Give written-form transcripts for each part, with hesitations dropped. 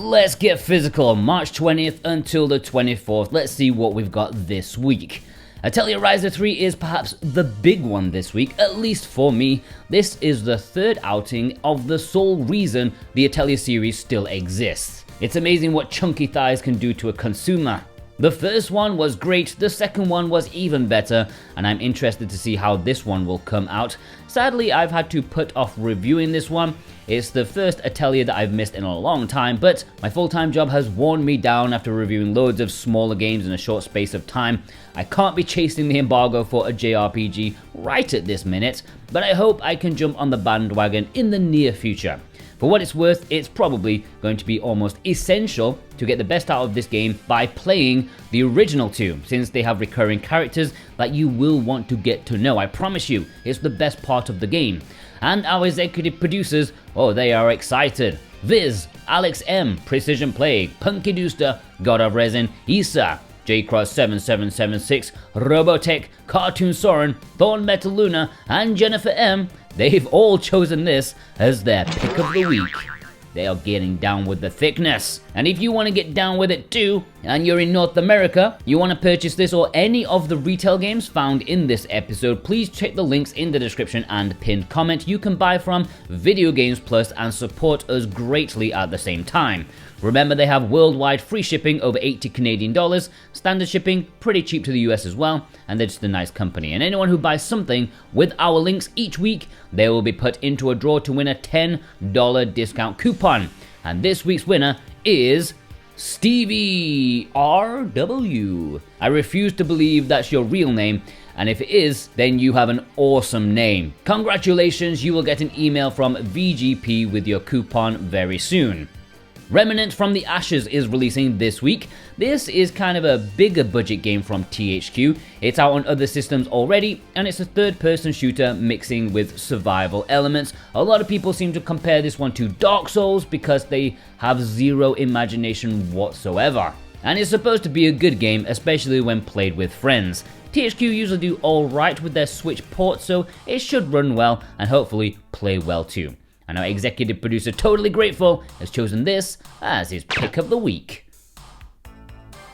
let's get physical. March 20th until the 24th. Let's see what we've got this week. Atelier Ryza 3 is perhaps the big one this week, at least for me. This is the third outing of the sole reason the Atelier series still exists. It's amazing what chunky thighs can do to a consumer. The first one was great, the second one was even better, and I'm interested to see how this one will come out. Sadly, I've had to put off reviewing this one. It's the first Atelier that I've missed in a long time, but my full-time job has worn me down after reviewing loads of smaller games in a short space of time. I can't be chasing the embargo for a JRPG right at this minute, but I hope I can jump on the bandwagon in the near future. For what it's worth, it's probably going to be almost essential to get the best out of this game by playing the original two, since they have recurring characters that you will want to get to know. I promise you, it's the best part of the game. And our executive producers, oh, they are excited. Viz, Alex M, Precision Plague, Punky Dooster, God of Resin, Issa, J-Cross7776, Robotech, Cartoon Soren, Thorn Metal Luna, and Jennifer M, they've all chosen this as their pick of the week. They are getting down with the thickness. And if you want to get down with it too, and you're in North America, you want to purchase this or any of the retail games found in this episode, please check the links in the description and pinned comment. You can buy from Video Games Plus and support us greatly at the same time. Remember, they have worldwide free shipping over 80 Canadian dollars, standard shipping pretty cheap to the US as well, and they're just a nice company. And anyone who buys something with our links each week, they will be put into a draw to win a $10 discount coupon. And this week's winner is Stevie RW. I refuse to believe that's your real name, and if it is, then you have an awesome name. Congratulations, you will get an email from VGP with your coupon very soon. Remnant from the Ashes is releasing this week. This is kind of a bigger budget game from THQ. It's out on other systems already, and it's a third-person shooter mixing with survival elements. A lot of people seem to compare this one to Dark Souls because they have zero imagination whatsoever. And it's supposed to be a good game, especially when played with friends. THQ usually do alright with their Switch port, so it should run well and hopefully play well too. And our executive producer, Totally Grateful, has chosen this as his pick of the week.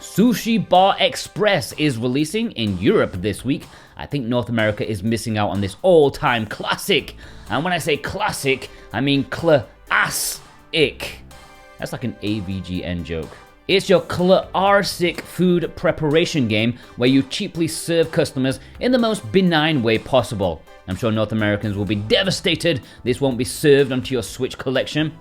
Sushi Bar Express is releasing in Europe this week. I think North America is missing out on this all-time classic. And when I say classic, I mean classic. That's like an AVGN joke. It's your classic food preparation game where you cheaply serve customers in the most benign way possible. I'm sure North Americans will be devastated this won't be served onto your Switch collection.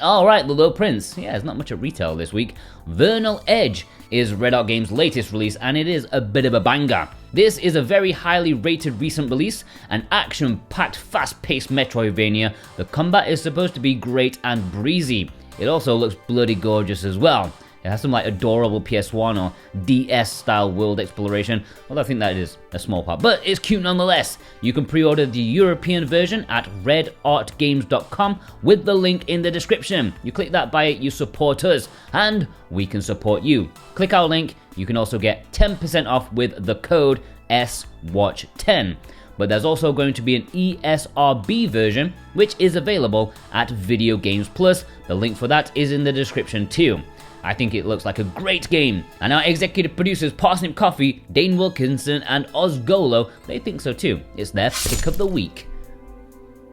Alright, The Low Prince. Yeah, there's not much at retail this week. Vernal Edge is Red Art Games' latest release, and it is a bit of a banger. This is a very highly rated recent release, an action-packed, fast-paced Metroidvania. The combat is supposed to be great and breezy. It also looks bloody gorgeous as well. It has some like adorable PS1 or DS style world exploration, although I think that is a small part, but it's cute nonetheless. You can pre-order the European version at redartgames.com with the link in the description. You click that, buy it, you support us, and we can support you. Click our link, you can also get 10% off with the code SWATCH10. But there's also going to be an ESRB version, which is available at Video Games Plus. The link for that is in the description too. I think it looks like a great game, and our executive producers Parsnip Coffee, Dane Wilkinson, and Ozgolo, they think so too. It's their pick of the week.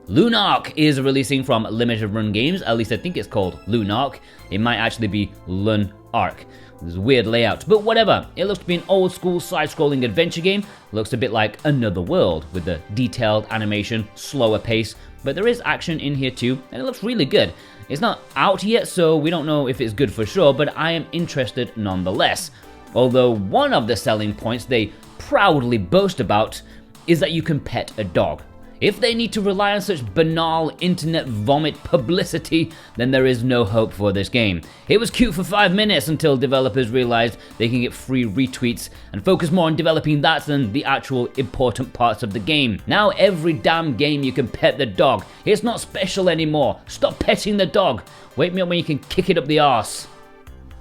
Lunark is releasing from Limited Run Games, at least I think it's called Lunark. It might actually be Lunark. There's a weird layout, but whatever. It looks to be an old school side-scrolling adventure game. Looks a bit like Another World with the detailed animation, slower pace, but there is action in here too, and it looks really good. It's not out yet, so we don't know if it's good for sure, but I am interested nonetheless. Although one of the selling points they proudly boast about is that you can pet a dog. If they need to rely on such banal internet vomit publicity, then there is no hope for this game. It was cute for 5 minutes until developers realized they can get free retweets and focus more on developing that than the actual important parts of the game. Now every damn game you can pet the dog. It's not special anymore. Stop petting the dog. Wake me up when you can kick it up the arse.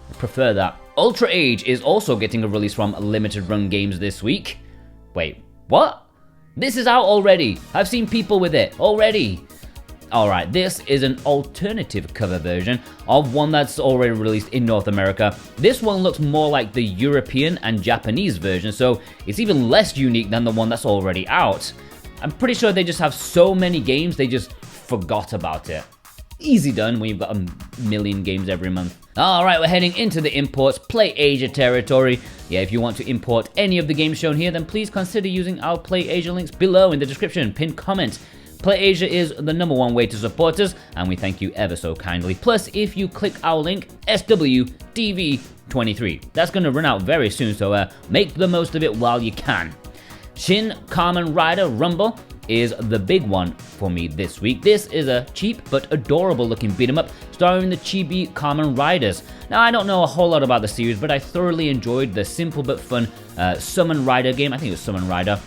I prefer that. Ultra Age is also getting a release from Limited Run Games this week. Wait, what? This is out already. I've seen people with it already. Alright, this is an alternative cover version of one that's already released in North America. This one looks more like the European and Japanese version, so it's even less unique than the one that's already out. I'm pretty sure they just have so many games, they just forgot about it. Easy done when you've got a million games every month. Alright, we're heading into the imports, Play Asia territory. Yeah, if you want to import any of the games shown here, then please consider using our Play Asia links below in the description, pinned comment. Play Asia is the #1 way to support us, and we thank you ever so kindly. Plus, if you click our link, SWTV23, that's going to run out very soon, so make the most of it while you can. Shin, Kamen Rider Rumble is the big one for me this week. This is a cheap but adorable looking beat 'em up starring the chibi Kamen Riders. Now, I don't know a whole lot about the series, but I thoroughly enjoyed the simple but fun Summon Rider game. I think it was Summon Rider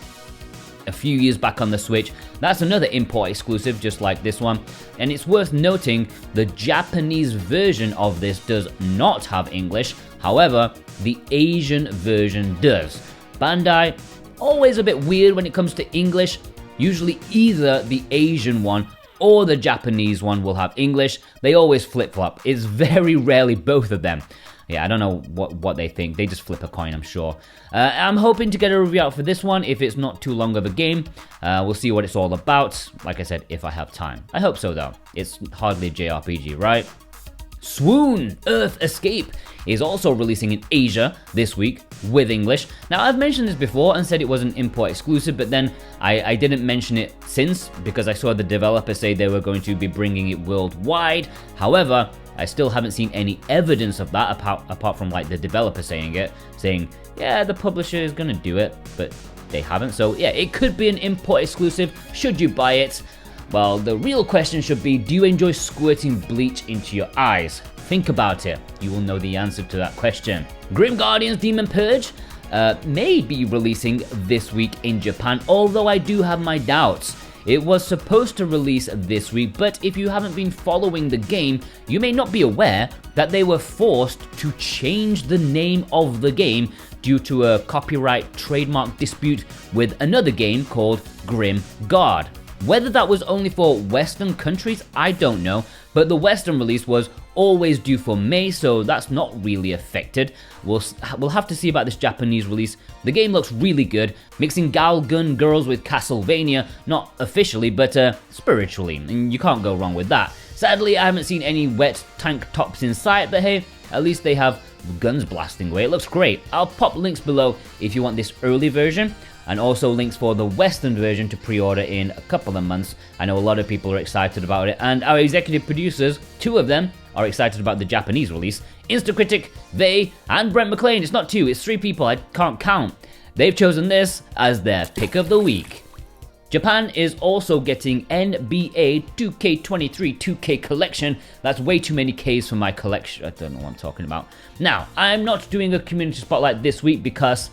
a few years back on the Switch. That's another import exclusive just like this one, and it's worth noting the Japanese version of this does not have English, however the Asian version does. Bandai, always a bit weird when it comes to English. Usually either the Asian one or the Japanese one will have English. They always flip-flop. It's very rarely both of them. Yeah, I don't know what they think. They just flip a coin, I'm sure. I'm hoping to get a review out for this one if it's not too long of a game. We'll see what it's all about. Like I said, if I have time. I hope so, though. It's hardly a JRPG, right? Swoon, Earth Escape, is also releasing in Asia this week with English. Now, I've mentioned this before and said it was an import exclusive, but then I didn't mention it since because I saw the developer say they were going to be bringing it worldwide. However, I still haven't seen any evidence of that apart from like the developer saying yeah, the publisher is gonna do it, but they haven't. So yeah, it could be an import exclusive. Should you buy it? Well, the real question should be, do you enjoy squirting bleach into your eyes? Think about it. You will know the answer to that question. Grim Guardian's Demon Purge may be releasing this week in Japan, although I do have my doubts. It was supposed to release this week, but if you haven't been following the game, you may not be aware that they were forced to change the name of the game due to a copyright trademark dispute with another game called Grim Guard. Whether that was only for Western countries, I don't know, but the Western release was always due for May, so that's not really affected. We'll have to see about this Japanese release. The game looks really good, mixing Gal Gun Girls with Castlevania, not officially, but spiritually, and you can't go wrong with that. Sadly, I haven't seen any wet tank tops in sight, but hey, at least they have guns blasting away. It looks great. I'll pop links below if you want this early version, and also links for the Western version to pre-order in a couple of months. I know a lot of people are excited about it, and our executive producers, 2 of them, are excited about the Japanese release. Instacritic, they, and Brent McLean. It's not 2, it's 3 people, I can't count. They've chosen this as their pick of the week. Japan is also getting NBA 2K23 2K collection. That's way too many Ks for my collection. I don't know what I'm talking about. Now, I'm not doing a community spotlight this week because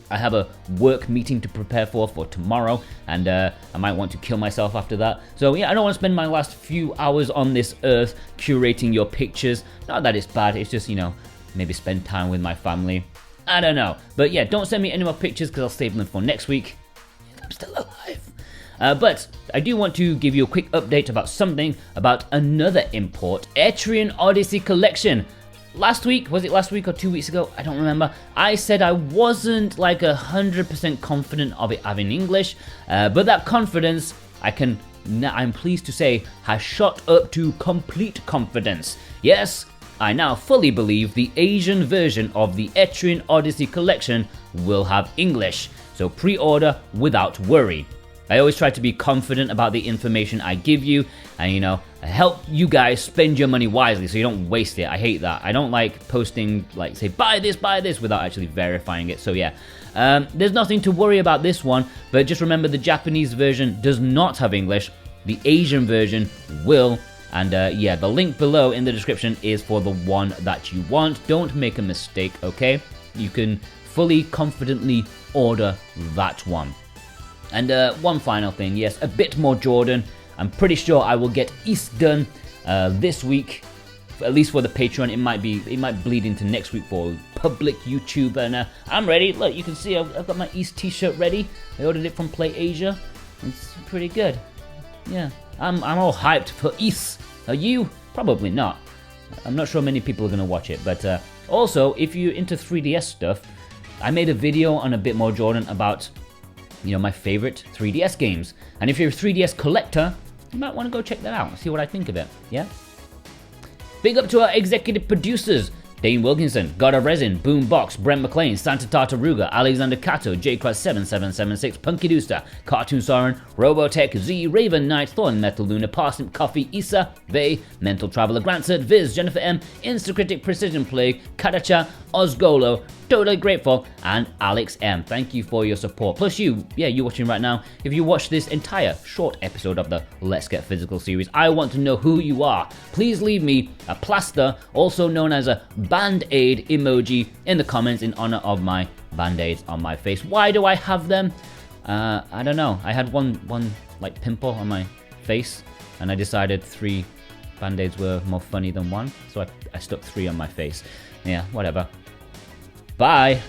I have a work meeting to prepare for tomorrow, and I might want to kill myself after that. So yeah, I don't want to spend my last few hours on this earth curating your pictures. Not that it's bad, it's just, you know, maybe spend time with my family. I don't know. But yeah, don't send me any more pictures because I'll save them for next week. If I'm still alive. But I do want to give you a quick update about another import, Etrian Odyssey Collection. Last week, was it last week or 2 weeks ago? I don't remember. I said I wasn't like 100% confident of it having English, but that confidence, I'm pleased to say, has shot up to complete confidence. Yes, I now fully believe the Asian version of the Etrian Odyssey collection will have English, so pre-order without worry. I always try to be confident about the information I give you, and, you know, help you guys spend your money wisely so you don't waste it. I hate that. I don't like posting, like, say, buy this, without actually verifying it. So yeah, there's nothing to worry about this one, but just remember the Japanese version does not have English. The Asian version will, and yeah, the link below in the description is for the one that you want. Don't make a mistake, okay? You can fully, confidently order that one. And one final thing, yes, a bit more Jordan. I'm pretty sure I will get East done this week, at least for the Patreon. It might bleed into next week for public YouTube, and I'm ready. Look, you can see I've got my East t-shirt ready. I ordered it from Play Asia. It's pretty good. Yeah, I'm all hyped for Is. Are you? Probably not. I'm not sure many people are going to watch it, but also, if you're into 3DS stuff, I made a video on a bit more Jordan about, my favorite 3DS games. And if you're a 3DS collector, you might want to go check that out and see what I think of it, yeah? Big up to our executive producers, Dane Wilkinson, God of Resin, Boombox, Brent McLean, Santa Tartaruga, Alexander Cato, JCross7776, Punky Dooster, Cartoon Soren, Robotech, Z, Raven Knight, Thorn Metal Luna, Parsnip Coffee, Issa, Vey, Mental Traveler Grantsert, Viz, Jennifer M, Instacritic Precision Plague, Kadacha, Ozgolo, Totally Grateful, and Alex M. Thank you for your support. Plus you watching right now, if you watch this entire short episode of the Let's Get Physical series, I want to know who you are. Please leave me a plaster, also known as a Band-Aid emoji, in the comments in honor of my Band-Aids on my face. Why do I have them? I don't know. I had one like pimple on my face, and I decided 3 Band-Aids were more funny than one, so I stuck 3 on my face. Yeah, whatever. Bye.